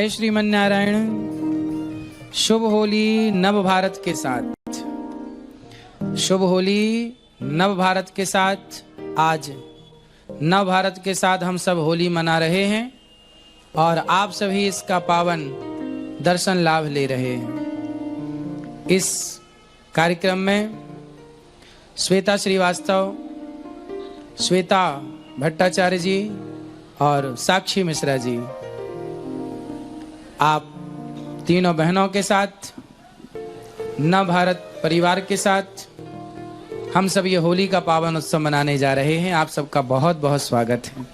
जय श्रीमन नारायण। शुभ होली नव भारत के साथ, शुभ होली नव भारत के साथ। आज नव भारत के साथ हम सब होली मना रहे हैं और आप सभी इसका पावन दर्शन लाभ ले रहे हैं। इस कार्यक्रम में श्वेता श्रीवास्तव, श्वेता भट्टाचार्य जी और साक्षी मिश्रा जी, आप तीनों बहनों के साथ, नव भारत परिवार के साथ हम सब ये होली का पावन उत्सव मनाने जा रहे हैं। आप सबका बहुत बहुत स्वागत है।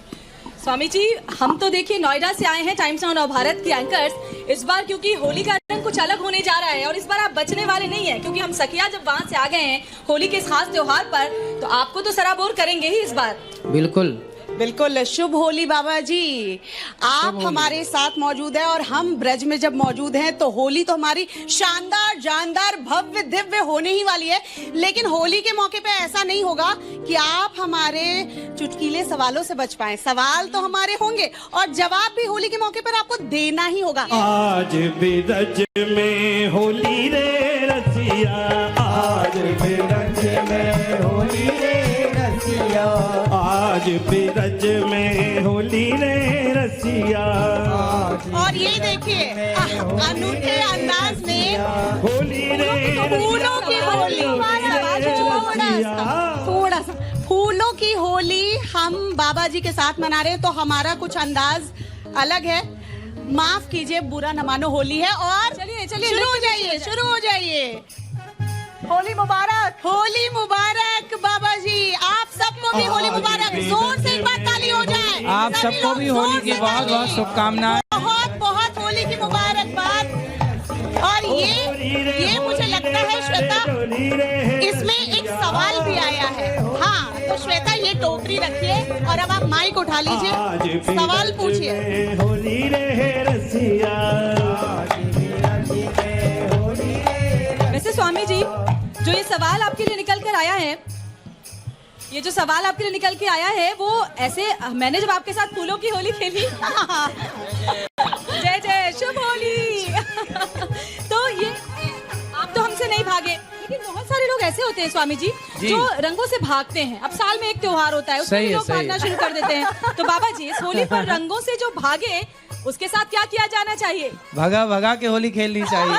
स्वामी जी, हम तो देखिए नोएडा से आए हैं, टाइम्स नाउ नव भारत के एंकर्स। इस बार क्योंकि होली का रंग कुछ अलग होने जा रहा है और इस बार आप बचने वाले नहीं हैं, क्योंकि हम सखिया जब वहाँ से आ गए हैं होली के इस खास त्योहार पर, तो आपको तो सराबोर करेंगे ही इस बार। बिल्कुल बिल्कुल। शुभ होली बाबा जी, आप हमारे साथ मौजूद हैं और हम ब्रज में जब मौजूद हैं तो होली तो हमारी शानदार, जानदार, भव्य, दिव्य होने ही वाली है। लेकिन होली के मौके पे ऐसा नहीं होगा कि आप हमारे चुटकीले सवालों से बच पाएं। सवाल तो हमारे होंगे और जवाब भी होली के मौके पर आपको देना ही होगा। आज ब्रज में होली रे रसिया, आज ब्रज में होली रे रसिया, आज ब्रज में होली रे रसिया। और ये देखिए अनूठे अंदाज में होली रे फूलों की होली, थोड़ा सा फूलों की होली हम बाबा जी के साथ मना रहे हैं, तो हमारा कुछ अंदाज अलग है। माफ कीजिए, बुरा न मानो, होली है। और चलिए शुरू हो जाइए, शुरू हो जाइए। होली मुबारक, होली मुबारक बाबा जी, आप सबको भी होली मुबारक। जोर से एक बार ताली हो जाए। आप सबको भी होली की बहुत बहुत शुभकामनाएं। बहुत बहुत होली की मुबारकबाद। और ये मुझे लगता है श्वेता, इसमें एक सवाल भी आया है। हाँ, तो श्वेता ये टोकरी रखिए और अब आप माइक उठा लीजिए, सवाल पूछिए। होली रे रसिया। वैसे स्वामी जी, जो ये सवाल आपके लिए निकल कर आया है, ये जो सवाल आपके लिए निकल के आया है, वो ऐसे मैंने जब आपके साथ फूलों की होली खेली जय जय शुभ होली तो ये आप तो हमसे नहीं भागे, लेकिन बहुत सारे लोग ऐसे होते हैं स्वामी जी जो रंगों से भागते हैं। अब साल में एक त्योहार होता है, उसमें भी लोग भागना शुरू कर देते हैं। तो बाबा जी, इस होली पर रंगों से जो भागे उसके साथ क्या किया जाना चाहिए? भगा भगा के होली खेलनी चाहिए।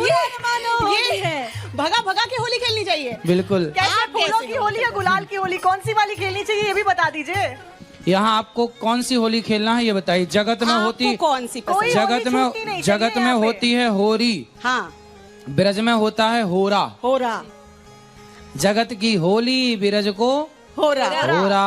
ये है, भगा भगा के होली खेलनी चाहिए। बिल्कुल। कैसे, फूलों की होली या गुलाल की होली, कौन सी वाली खेलनी चाहिए ये भी बता दीजिए। यहाँ आपको कौन सी होली खेलना है ये बताइए। जगत में होती, कौन सी जगत में होती है होरी। हाँ, ब्रज में होता है होरा। होरा। जगत की होली, ब्रज को होरा। होरा।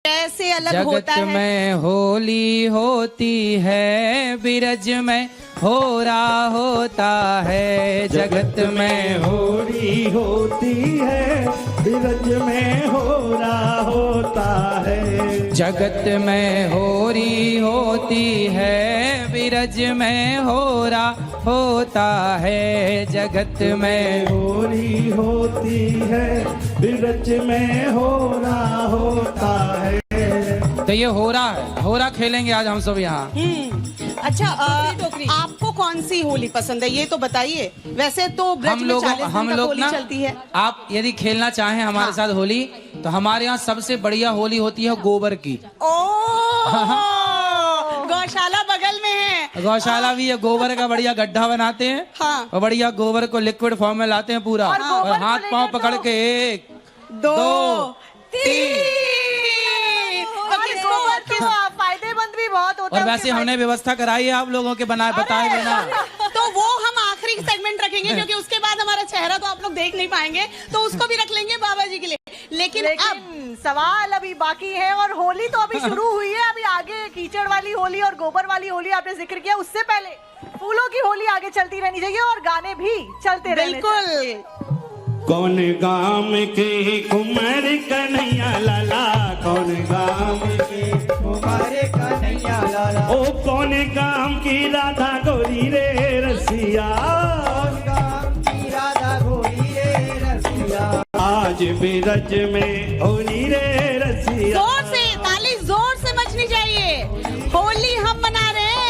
कैसे अलग होता है? जगत में होली होती है, ब्रज में होरा होता है। जगत में होली होती है, ब्रज में होरा होता है। जगत में होरी होती है, ब्रज में होरा होता है। जगत में होली होती है, ब्रज में होरा होता है। तो ये होरा है, होरा खेलेंगे आज हम सब यहाँ। अच्छा, आपको कौन सी होली पसंद है ये तो बताइए। वैसे तो ब्रज में 40 दिन तक होली चलती है। आप यदि खेलना चाहें हमारे साथ होली, तो हमारे यहाँ सबसे बढ़िया होली होती है गोबर की। गौशाला बगल में है। गौशाला भी है, गोबर का बढ़िया गड्ढा बनाते हैं। हाँ। और बढ़िया गोबर को लिक्विड फॉर्म में लाते हैं पूरा, और हाथ पांव पकड़ के 1 2 3। फायदेमंद भी बहुत होता और वैसे हमने व्यवस्था कराई है आप लोगों के बताए बिना। तो वो हम आखिरी सेगमेंट रखेंगे, क्योंकि उसके बाद हमारा चेहरा तो आप लोग देख नहीं पाएंगे, तो उसको भी रख लेंगे बाबा जी के लिए। लेकिन अब सवाल अभी बाकी है और होली तो अभी शुरू हुई है। अभी आगे कीचड़ वाली होली और गोबर वाली होली आपने जिक्र किया, उससे पहले फूलों की होली आगे चलती रहनी चाहिए और गाने भी चलते रहने चाहिए। बिल्कुल। कौन गाम के कुमार कन्हैया लाला, कौन गाम के कुमार कन्हैया लाला, ओ कौन गाम की राधा गोरी रे रसिया, गाम की राधा गोरी रे रसिया। आज ब्रज में होली रे रसिया। जोर से ताली, जोर से बजनी चाहिए। होली हम मना रहे हैं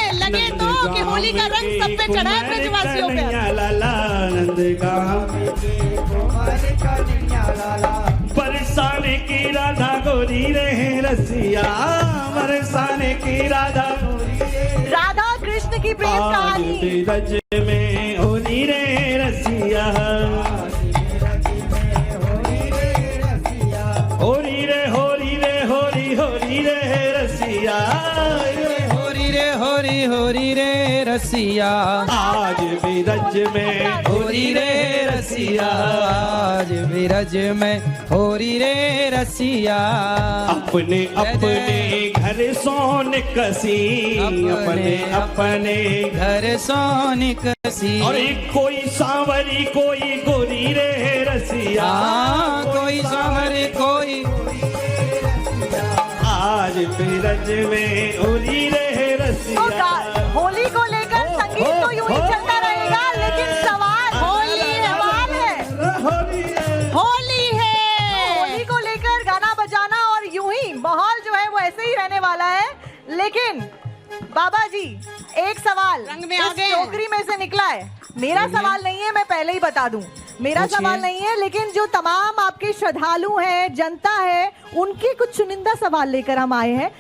होली का रंग सब पे चढ़ा है ब्रजवासियों पे। कन्हैया लाला नंदगाम के कुमार कन्हैया लाला, बरसाने की राधा गोरी रे रसिया, बरसाने की राधा गोरी रे, राधा कृष्ण की प्रेम कहानी। ब्रज में होली रे रसिया, होली रे होली रे होली होली रे रसिया, होरी रे रसिया, आज ब्रज में होरी रे रसिया, आज ब्रज में होरी रे रसिया। अपने अपने घर सोन कसी, अपने अपने घर सोन कसी, और कोई सांवरी कोई गोरी रे रसिया, कोई सांवरी कोई, आज ब्रज में होली रे रसिया। होली को लेकर संगीत तो यूं ही चलता रहेगा, लेकिन सवाल होली है, होली है। होली को लेकर गाना बजाना और यूं ही माहौल जो है वो ऐसे ही रहने वाला है। लेकिन बाबा जी एक सवाल रंग में आ इस गए। टोकरी में से निकला है। मेरा सवाल नहीं है, मैं पहले ही बता दूं, मेरा सवाल नहीं है, लेकिन जो तमाम आपके श्रद्धालु हैं, जनता है, उनके कुछ चुनिंदा सवाल लेकर हम आए हैं।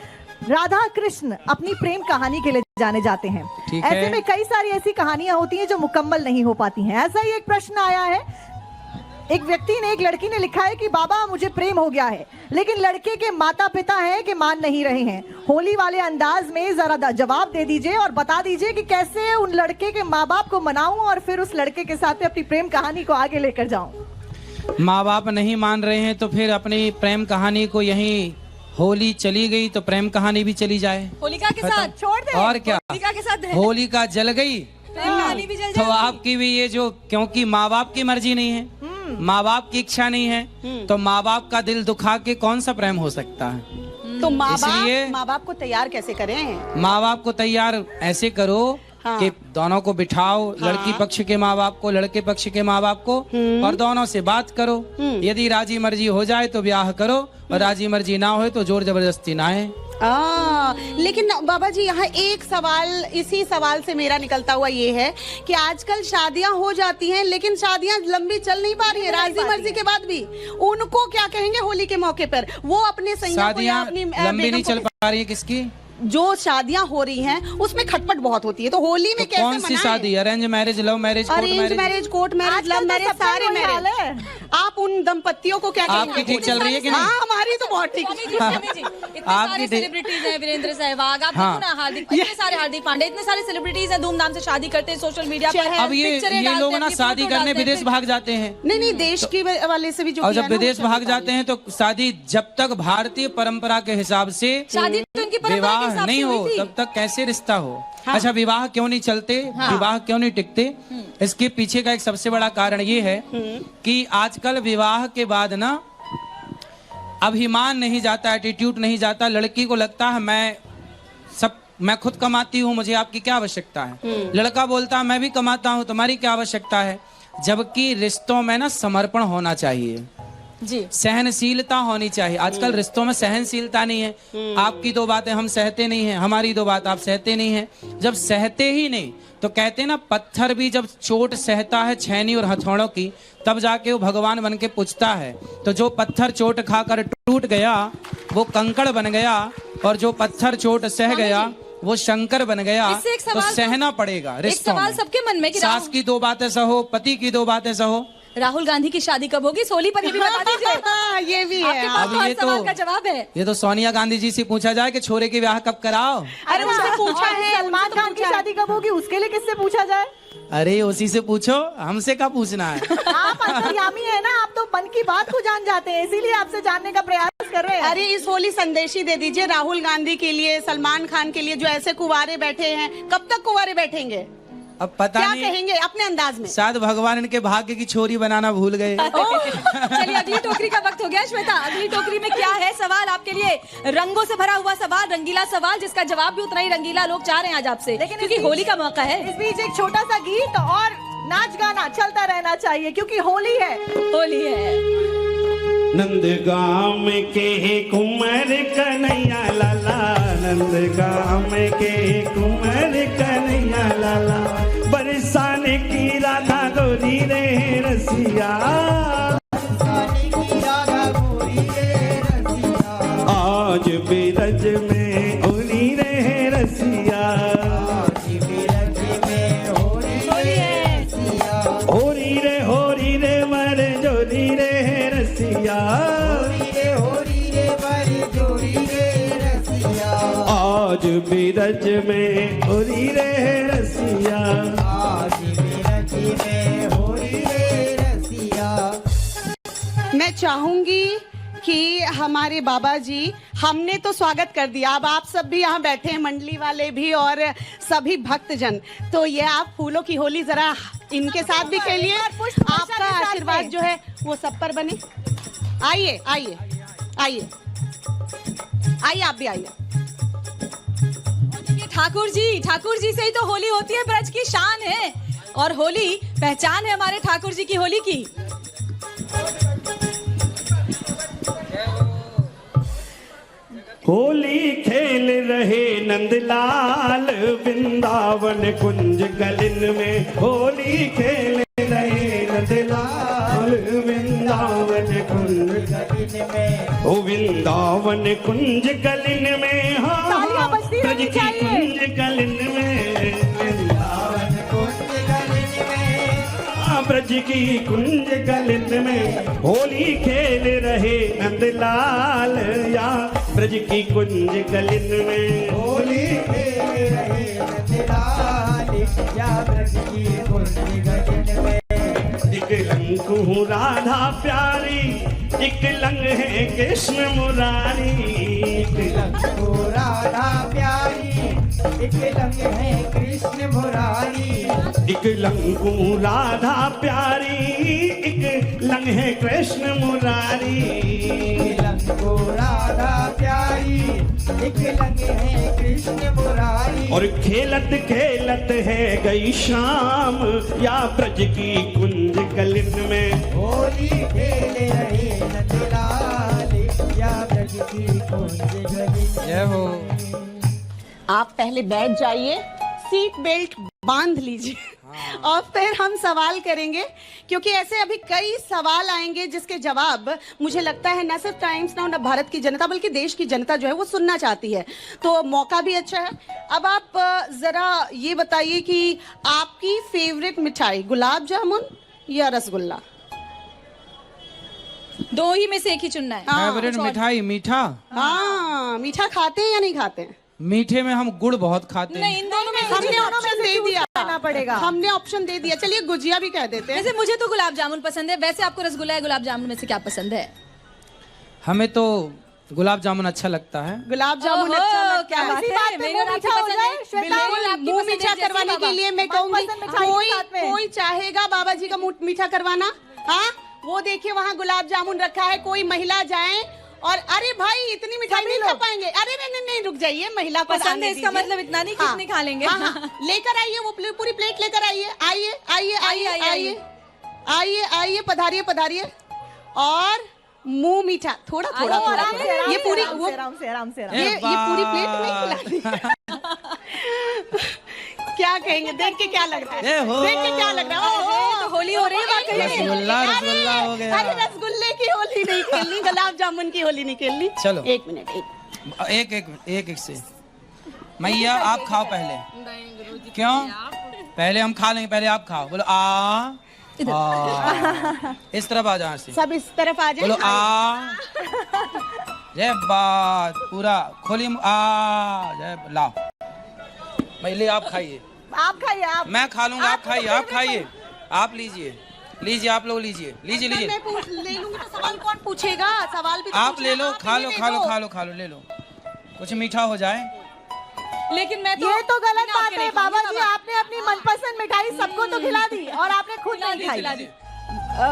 राधा कृष्ण अपनी प्रेम कहानी के लिए जाने जाते हैं। ठीक ऐसे है। में कई सारी ऐसी कहानियां होती हैं जो मुकम्मल नहीं हो पाती हैं। ऐसा ही एक प्रश्न आया है, एक व्यक्ति ने, एक लड़की ने लिखा है कि बाबा मुझे प्रेम हो गया है, लेकिन लड़के के माता पिता हैं कि मान नहीं रहे हैं। होली वाले अंदाज में जरा जवाब दे दीजिए और बता दीजिए कि कैसे उन लड़के के माँ बाप को मनाऊं और फिर उस लड़के के साथ अपनी प्रेम कहानी को आगे लेकर जाऊं। माँ बाप नहीं मान रहे हैं तो फिर अपनी प्रेम कहानी को यहीं, होली चली गई तो प्रेम कहानी भी चली जाए। होलिका के साथ छोड़ दे। और क्या, होलिका के साथ होलिका जल गई प्रेम कहानी भी जल तो जाएगी। आपकी भी ये जो, क्योंकि माँ बाप की मर्जी नहीं है, माँ बाप की इच्छा नहीं है, तो माँ बाप का दिल दुखा के कौन सा प्रेम हो सकता है। तो इसलिए माँ बाप को तैयार कैसे करें? माँ बाप को तैयार ऐसे करो हाँ। कि दोनों को बिठाओ, लड़की पक्ष के माँ बाप को, लड़के पक्ष के माँ बाप को, और दोनों से बात करो। यदि राजी मर्जी हो जाए तो ब्याह करो, और राजी मर्जी ना हो तो जोर जबरदस्ती ना है। लेकिन बाबा जी यहाँ एक सवाल, इसी सवाल से मेरा निकलता हुआ ये है कि आजकल शादियां हो जाती हैं, लेकिन शादियां लंबी चल नहीं पा रही है राजी मर्जी के बाद भी। उनको क्या कहेंगे होली के मौके पर? वो अपने सैया को या शादियां अपनी लंबी बेगम नहीं को चल पा रही है, किसकी? जो शादियां हो रही हैं उसमें खटपट बहुत होती है, तो होली में तो कैसे कौन सी मनाएं? शादी? Arrange marriage, love marriage, court arrange marriage? Marriage, court marriage, love marriage, सारे मैरिज। आप उन दंपतियों को क्या कहेंगे? आपकी ठीक चल रही है कि नहीं? हाँ, हमारी तो बहुत ठीक स्वामी जी, स्वामी जी, इतने सारे सेलिब्रिटीज हैं, वीरेंद्र सहवाग, आप देखो ना, हार्दिक, इतने सारे हार्दिक पांडे, इतने सारे सेलिब्रिटीज हैं, धूमधाम से शादी करते हैं सोशल मीडिया पर। अब ये लोग ना शादी करने विदेश भाग जाते हैं। नहीं, देश के वाले से भी जो और किया जब ना, विदेश वो भाग जाते हैं तो शादी जब तक भारतीय परंपरा के हिसाब से शादी तो उनकी परंपरा के विवाह हिसाब नहीं से हो, हुई थी। तब तक कैसे रिश्ता हो? अच्छा, विवाह क्यों नहीं चलते, विवाह क्यों नहीं टिकते? इसके पीछे का एक सबसे बड़ा कारण ये है कि आजकल विवाह के बाद ना अभिमान नहीं जाता, एटीट्यूड नहीं जाता। लड़की को लगता है मैं खुद कमाती हूँ, मुझे आपकी क्या आवश्यकता है। लड़का बोलता है मैं भी कमाता हूँ, तुम्हारी क्या आवश्यकता है। जबकि रिश्तों में ना समर्पण होना चाहिए जी, सहनशीलता होनी चाहिए। आजकल रिश्तों में सहनशीलता नहीं है। आपकी दो बातें हम सहते नहीं हैं, हमारी दो बात आप सहते नहीं हैं। जब सहते ही नहीं तो कहते हैं ना, पत्थर भी जब चोट सहता है छैनी और हथौड़ों की, तब जाके वो भगवान बन के पूछता है। तो जो पत्थर चोट खाकर टूट गया वो कंकड़ बन गया, और जो पत्थर चोट सह गया वो शंकर बन गया। इससे एक तो सवाल सहना पड़ेगा रिश्तों में। सवाल सबके मन में कि सास की दो बातें सहो, पति की दो बातें सहो। राहुल गांधी की शादी कब होगी? सोली पर ये भी बता दीजिए। ये भी आपके है। पास अब तो ये हर सवाल का जवाब है। ये तो सोनिया गांधी जी से पूछा जाए कि छोरे के ब्याह कब कराओ। अरे उनसे पूछा और है, सलमान उनसे तो खान की पूछा है। शादी कब होगी उसके लिए किससे पूछा जाए? अरे उसी से पूछो, हमसे क्या पूछना है। आप अंतर्यामी है ना, आप तो मन की बात को जान जाते हैं, इसीलिए आपसे जानने का प्रयास कर रहे हैं। अरे इस होली संदेशी दे दीजिए राहुल गांधी के लिए, सलमान खान के लिए, जो ऐसे कुंवारे बैठे हैं। कब तक कुंवारे बैठेंगे? अब पता क्या नहीं, कहेंगे अपने अंदाज में? शायद भगवान इनके भाग्य की छोरी बनाना भूल गए। चलिए अगली टोकरी का वक्त हो गया। श्वेता, अगली टोकरी में क्या है सवाल आपके लिए? रंगों से भरा हुआ सवाल, रंगीला सवाल, जिसका जवाब भी उतना ही रंगीला लोग चाह रहे हैं आज आपसे, क्योंकि होली का मौका है। इस बीच एक छोटा सा गीत और नाच गाना चलता रहना चाहिए, क्योंकि होली है। होली है। नंदगाम के कुंवर कन्हैया लाला, नंदगाम के कुंवर कन्हैया लाला। ब्रज में होरी रे रसिया, आज ब्रज में होरी रे रसिया। मैं चाहूंगी कि हमारे बाबा जी, हमने तो स्वागत कर दिया, अब आप सब भी यहाँ बैठे हैं, मंडली वाले भी और सभी भक्तजन, तो ये आप फूलों की होली जरा इनके साथ भी खेलिए, आपका आशीर्वाद जो है वो सब पर बने। आइए आइए आइए आइए, आप भी आइए। ठाकुर जी से ही तो होली होती है, ब्रज की शान है और होली पहचान है हमारे ठाकुर जी की होली की। होली खेल रहे नंदलाल वृंदावन कुंज गलिन में, होली खेल रहे नंदलाल वृंदावन कुंज गलिन में, ओ वृंदावन कुंज गलिन में, हाँ ब्रज की कुंज गलिन में, वृंदावन कुंज गलिन में, हाँ ब्रज की कुंज गलिन में, होली खेल रहे नंदलाल या ब्रज की कुंज गलिन में, होली खेल रहे नंदलाल या ब्रज की कुंज गलिन में। एक लंग हूँ राधा प्यारी, एक लंग है कृष्ण मुरारी, एक लंग को राधा प्यारी, एक लंग है कृष्ण मुरारी, एक लंग हूँ राधा प्यारी, एक लंग है कृष्ण मुरारी, एक लंग को राधा प्यारी, एक लंग है कृष्ण मुरारी। और खेलत खेलत है गई शाम या ब्रज की कुंज गलिन में, होली खेल रहे नंदलाल या ब्रज की कुंज गलिन। जय हो। आप पहले बैठ जाइए, सीट बेल्ट बांध लीजिए और फिर हम सवाल करेंगे, क्योंकि ऐसे अभी कई सवाल आएंगे जिसके जवाब मुझे लगता है न सिर्फ टाइम्स नाउ, न भारत की जनता बल्कि देश की जनता जो है वो सुनना चाहती है, तो मौका भी अच्छा है। अब आप जरा ये बताइए कि आपकी फेवरेट मिठाई गुलाब जामुन या रसगुल्ला? दो ही में से एक ही चुनना है। फेवरेट मिठाई मीठा? हाँ, मीठा खाते हैं या नहीं खाते हैं? मीठे में हम गुड़ बहुत खाते नहीं, हैं। इन दोनों में हमने ऑप्शन दे दिया, करना पड़ेगा। हमने ऑप्शन दे दिया, चलिए गुजिया भी कह देते हैं। वैसे मुझे तो गुलाब जामुन पसंद है, वैसे आपको रसगुल्ला या गुलाब जामुन में से क्या पसंद है? हमें तो गुलाब जामुन अच्छा लगता है। गुलाब जामुन ओहो, अच्छा लगता क्या है। बात इसी है, बात पे मेरी मुंह और आपकी मीठा हो पसंद जाए, है। श्वेता। बिल्कुल आपकी मुंह पसंद मीठा है, जैसे करवाने बाबा। के लिए मैं कहूंगी, मनपसंद मिठाई के साथ में। कोई चाहेगा बाबा जी का मुंह मीठा करवाना? हाँ, वो देखिए वहाँ गुलाब जामुन रखा है, कोई महिला जाए और अरे भाई इतनी मिठाई नहीं खा पाएंगे, अरे नहीं नहीं रुक जाइए, महिला को पसंद आने है, इसका दीजिए। मतलब इतना नहीं कि हाँ, इतनी खा लेंगे। हाँ, हाँ, लेकर आइए वो पूरी प्लेट लेकर आइए, आइए आइए आइए आइए, आइए आइए आइए, पधारिए पधारिए, और मुंह मीठा थोड़ा थोड़ा आइए, थोड़ा आराम से, थोड़ा। ये पूरी वो आराम से आराम से ये पूरी प्लेट नहीं खिलानी। क्या कहेंगे, देख के क्या लग रहा ए है? हो। देख के क्या लग रहा है? ओहो, तो होली हो रही है वाकई में। रसगुल्ला अरे, रसगुल्ला हो गया। अरे रसगुल्ले की होली नहीं खेलनी, गुलाब जामुन की होली नहीं खेलनी। चलो। एक मिनट, एक से मैया आप खाओ पहले। क्यों? पहले हम खा लेंगे, पहले आप खाओ। बोलो आ। इस तरफ आ जाओ से। सब इस तरफ आ बोलो जाए। आ। जय बात पूरा खोली आ। जय लाओ पहले आप खाइए। आप खाइए। आप मैं खा लूंगा, आप खाइए, आप खाइए, आप लीजिए लीजिए, आप लोग लीजिए लीजिए लीजिए। मैं ले लूंगी तो सवाल कौन पूछेगा? सवाल भी तो आप पूछना, ले लो, आप खा ही लो ले खा लो दो। खा लो खा लो, ले लो कुछ मीठा हो जाए। लेकिन मैं तो ये तो गलत बिना बात आपके है नहीं बाबा खाऊंगी जी, आपने अपनी मनपसंद मिठाई सबको तो खिला दी और आपने खुद नहीं खिला खाई। दी।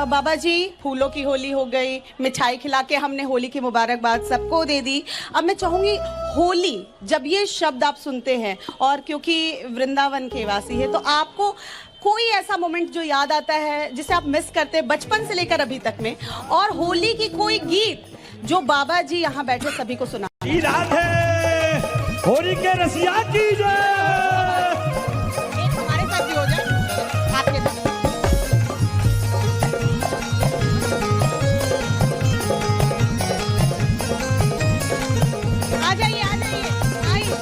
बाबा जी फूलों की होली हो गई, मिठाई खिला के हमने होली की मुबारकबाद सबको दे दी। अब मैं चाहूंगी होली, जब ये शब्द आप सुनते हैं और क्योंकि वृंदावन के वासी है, तो आपको कोई ऐसा मोमेंट जो याद आता है जिसे आप मिस करते हैं बचपन से लेकर अभी तक में, और होली की कोई गीत जो बाबा जी यहाँ बैठे सभी को सुना? की राधे होली के रसिया की जय। एक हमारे साथ भी हो जाए, आपके साथ। आ जाइए आ जाइए आइए।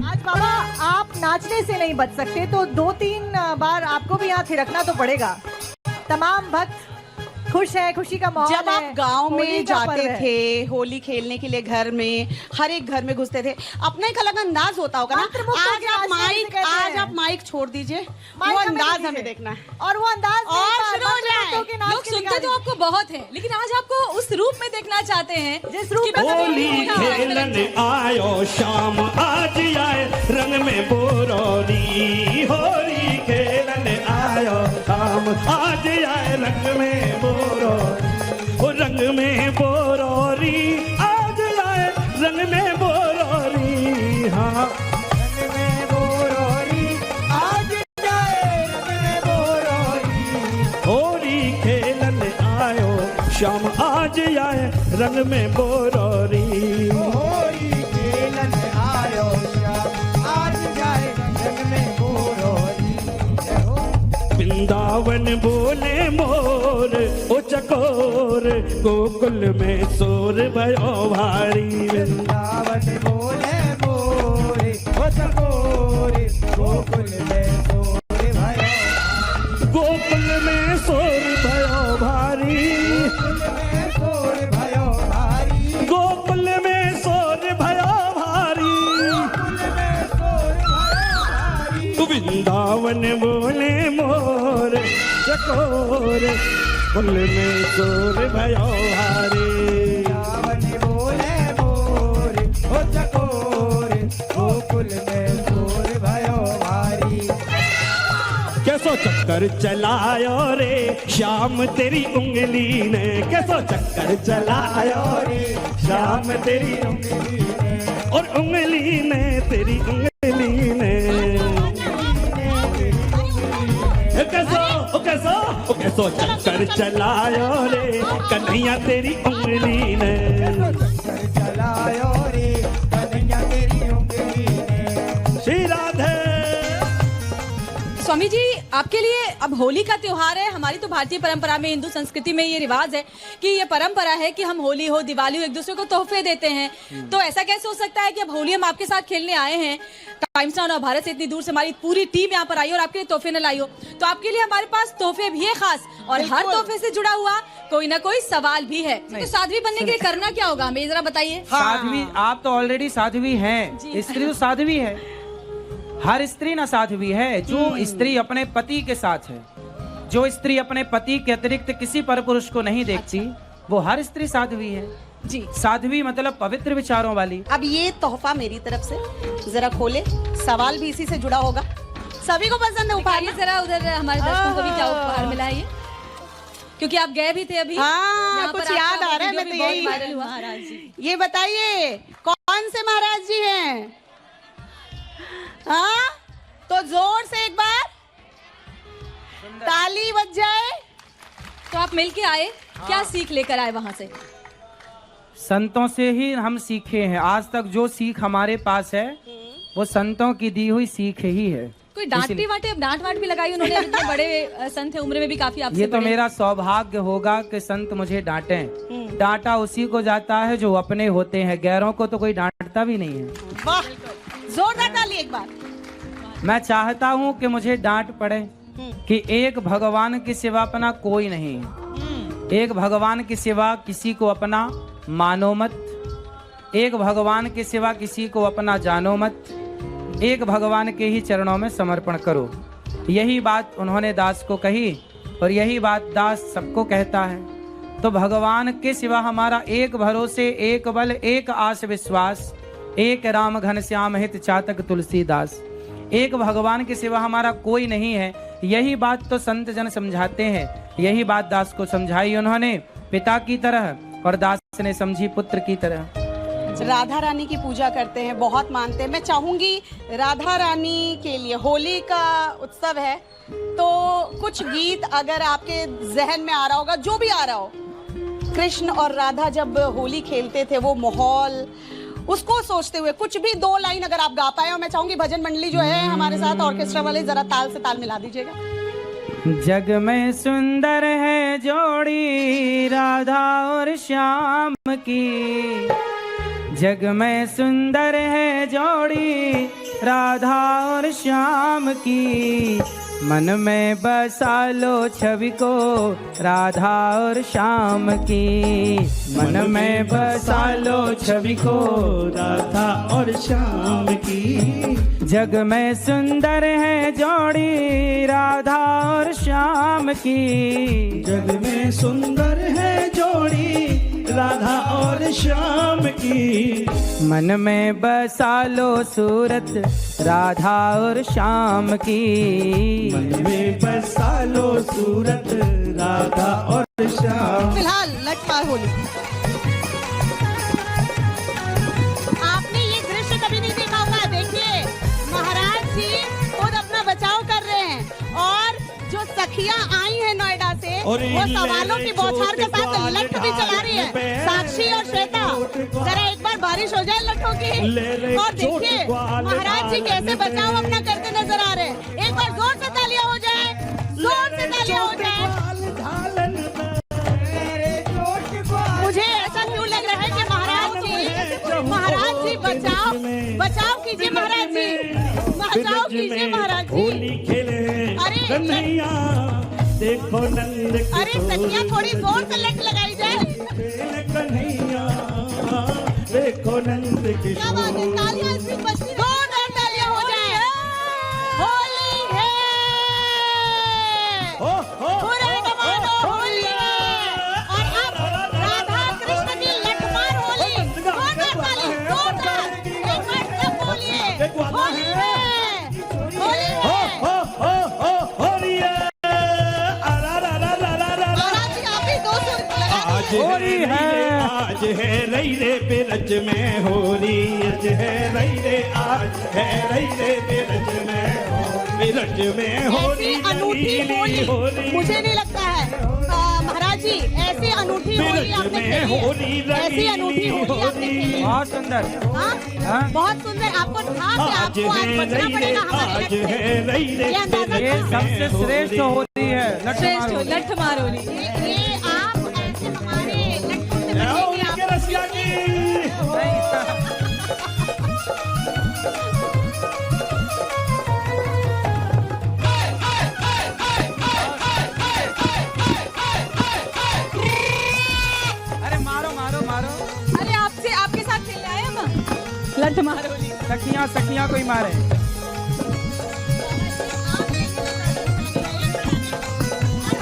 आज बाबा आप नाचने से नहीं बच सकते, तो 2-3 बार आपको भी यहाँ थिरकना तो पड़ेगा। तमाम भक्त खुश है, खुशी का माहौल जब आप है, गांव होली में का जाते पर्व है। थे होली खेलने के लिए, घर में हर एक घर में घुसते थे, अपना एक अलग अंदाज होता होगा ना। अंतर्मुख आज होके आप नाचने माइक जिसे कहते हैं। माइक छोड़ दीजिए, माइक वो हमें अंदाज दीजिए। हमें देखना है। और वो अंदाज और नहीं था, शुरू हो मंत्रमुग्ध जाए। होके नाच लोग के सुनते दिखा तो आपको बहुत है, लेकिन आज आपको उस रूप में देखना चाहते हैं जिस रूप कि में बस होली खेलन आयो शाम, आज आए रंग में बोरोरी। होली खेलन आयो शाम, आज आए रंग में बोरोरी। ओ रंग में बोरोरी, आज आए रंग में बोरोरी। हाँ रंग में बोरोरी, आज जाए रंग में बोरोरी। होली खेलन आयो शाम, आज आए रंग में बोरोरी। होली खेलन आयो श्याम, आज जाए रंग में बोरोरी। जय हो। वृंदावन बोले मोर ओ चकोर, गोकुल में शोर भयो भारी। वृंदावन बोले मोरे, ओ चकोरे, गोकुल में सोरे भयो। गोकुल में शोर भयो भारी। गोकुल में सोर भयो भारी। गोकुल में शोर भयो भारी। गोकुल में सोर भयो भारी। वृंदावन बोले मोर चकोर, कुल में शोर भयो भारी। वृंदावन बोले मोरे, ओ चकोरे, गोकुल में सोर भयो भारी। कैसो चक्कर चलायो रे श्याम तेरी उंगली ने। कैसो चक्कर चलायो रे श्याम तेरी उंगली ने। और उंगली ने तेरी उंगली ने। कैसो चक्कर चलायो रे कन्हैया तेरी उंगली ने। चक्कर चलायो रे कन्हैया तेरी उंगली ने। श्री राधे। स्वामी जी, आपके लिए अब होली का त्योहार है। हमारी तो भारतीय परंपरा में, हिंदू संस्कृति में ये रिवाज है कि ये परंपरा है कि हम होली हो, दिवाली हो, एक दूसरे को तोहफे देते हैं। तो ऐसा कैसे हो सकता है कि अब होली हम आपके साथ खेलने आए हैं, टाइम्स नाउ और भारत से इतनी दूर से हमारी पूरी टीम यहाँ पर आई और आपके लिए तोहफे न लाई हो? तो आपके लिए हमारे पास तोहफे भी है खास, और हर तोहफे से जुड़ा हुआ कोई ना कोई सवाल भी है। तो साध्वी बनने के लिए करना क्या होगा, हमें जरा बताइए। साध्वी, आप तो ऑलरेडी साध्वी हैं। स्त्री तो साध्वी है। हर स्त्री ना साध्वी है। जो स्त्री अपने पति के साथ है, जो स्त्री अपने पति के अतिरिक्त किसी पर पुरुष को नहीं देखती, वो हर स्त्री साध्वी है जी। साध्वी मतलब पवित्र विचारों वाली। अब ये तोहफा मेरी तरफ से जरा खोले, सवाल भी इसी से जुड़ा होगा। सभी को पसंद है उपहार दिखाइए जरा उधर, हमारे दर्शकों को भी क्या उपहार मिला है ये, क्योंकि आप गए भी थे अभी। हाँ, यहाँ कुछ पर याद आपका आ रहा है। मैं वीडियो तो भी यही बहुत वायरल हुआ। महाराज जी, ये बताइए कौन से महाराज जी हैं? हाँ, तो जोर से एक बार ताली बज जाए। तो आप मिल के आए, क्या सीख लेकर आए वहाँ से? संतों से ही हम सीखे हैं। आज तक जो सीख हमारे पास है वो संतों की दी हुई सीख ही है। कोई डांटती वाटे, अब डांट वाट भी लगाई उन्होंने? इतने बड़े संत है, उम्र में भी काफी आपसे ये तो बड़े। मेरा सौभाग्य होगा कि संत मुझे डांटें। डांटा उसी को जाता है जो अपने होते हैं, गैरों को तो कोई डांटता भी नहीं है। वाह, जोरदार ताली एक बार। मैं चाहता हूँ कि मुझे डांट पड़े कि एक भगवान के सिवा अपना कोई नहीं है। एक भगवान के सिवा किसी को अपना मानो मत। एक भगवान के सिवा किसी को अपना जानो मत। एक भगवान के ही चरणों में समर्पण करो। यही बात उन्होंने दास को कही और यही बात दास सबको कहता है। तो भगवान के सिवा हमारा एक भरोसे, एक बल, एक आस विश्वास, एक राम घन श्याम हित चातक तुलसीदास। एक भगवान के सिवा हमारा कोई नहीं है। यही बात तो संत जन समझाते हैं। यही बात दास को समझाई उन्होंने पिता की तरह, और दास ने समझी पुत्र की तरह। राधा रानी की पूजा करते हैं, बहुत मानते हैं। मैं चाहूंगी राधा रानी के लिए, होली का उत्सव है तो कुछ गीत अगर आपके जहन में आ रहा होगा, जो भी आ रहा हो, कृष्ण और राधा जब होली खेलते थे वो माहौल, उसको सोचते हुए कुछ भी दो लाइन अगर आप गा पाए। और मैं चाहूंगी भजन मंडली जो है हमारे साथ, ऑर्केस्ट्रा वाले, जरा ताल से ताल मिला दीजिएगा। जग में सुंदर है जोड़ी राधा और श्याम की। जग में सुंदर है जोड़ी राधा और श्याम की। मन में बसा लो छवि को राधा और श्याम की। मन में बसा लो छवि को राधा और श्याम की। जग में सुंदर है जोड़ी राधा और श्याम की। जग में सुंदर है जोड़ी राधा और श्याम की। मन में बसा लो सूरत राधा और श्याम की। मन में बसा लो सूरत राधा और श्याम। फिलहाल लठ मार होली। आपने ये दृश्य कभी नहीं देखा होगा। देखिए महाराज जी खुद अपना बचाव कर रहे हैं और जो सखियां आई हैं नोएडा से वो सवालों की बौछार के साथ लठ भी चला रही है। साक्षी और श्वेता जरा एक बार बारिश हो जाए लठों की। और देखिए महाराज जी कैसे बचाव अपना करते नजर आ रहे हैं। एक बार जोर से तालियां हो जाए, जोर से तालियां हो जाए। मुझे ऐसा क्यों लग रहा है कि महाराज जी बचाव कीजिए महाराज जी, बचाव कीजिए महाराज जी। होली खेले कन्हैया देखो नंद। अरे सखिया थोड़ी जोर से लट लगाई जाए। कन्हैया देखो नंद की। क्या बात है, तालियां इसकी बजती रहे। जोरदार तालियां हो जाए। होली है, पूरे जमानो होली है। और अब राधा कृष्ण की लठमार होली। जोरदार ताली, जोरदार। एक बार सब बोलिए, होली है, होली है। होली है। महाराज जी आप ही दो सुर लगा दीजिए। होली है, आज है रई रे बिरज में होली। आज है रई रे, आज है रई रे बिरज में होली। ऐसी अनूठी होली मुझे नहीं लगता है महाराज जी ऐसी अनूठी होली आपने खेली है। ऐसी अनूठी होली आपने खेली है। बहुत सुंदर। हाँ? बहुत सुंदर। आपको था कि आपको आज बचना पड़ेगा हमारे लठ से। ये अंदाजा ये था। सबसे श्रेष्ठ होली है लठ मार होली। ये आप ऐसे हमारे लठों से बचेंगे आप। रसिया की। अरे मारो मारो मारो। अरे आपसे आपके साथ खेलने आए हम। लठ मार होली। सखियां सखियां कोई मारे।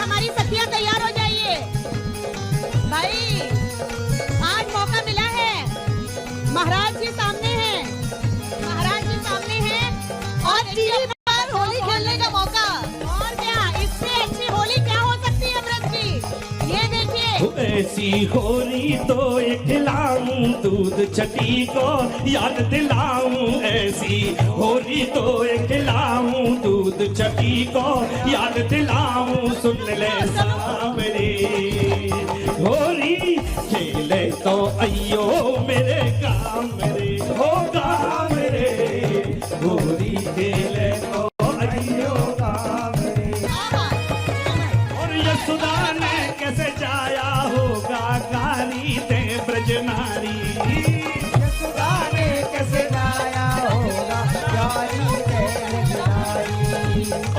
हमारी सखियां तैयार हो जाइए भाई। आज मौका मिला है। महाराज जी सामने हैं, महाराज जी सामने हैं और टीवी पर होली खेलने का मौका। और क्या इससे अच्छी होली क्या हो सकती है व्रत की। ये देखिए ऐसी होली तो खिलाऊं दूध छठी को याद दिलाऊं। ऐसी होली तो खिलाऊं दूध छठी को याद दिलाऊं। सुन ले सावरे होली खेले तो अयो मेरे गाँव मेरे हो गाँव मेरे। होली खेले तो अयो गाँव मेरे। और यशोदा ने कैसे जाया होगा गाली दे ब्रज नारी। यशोदा ने कैसे गाया होगा गाली दे नारी।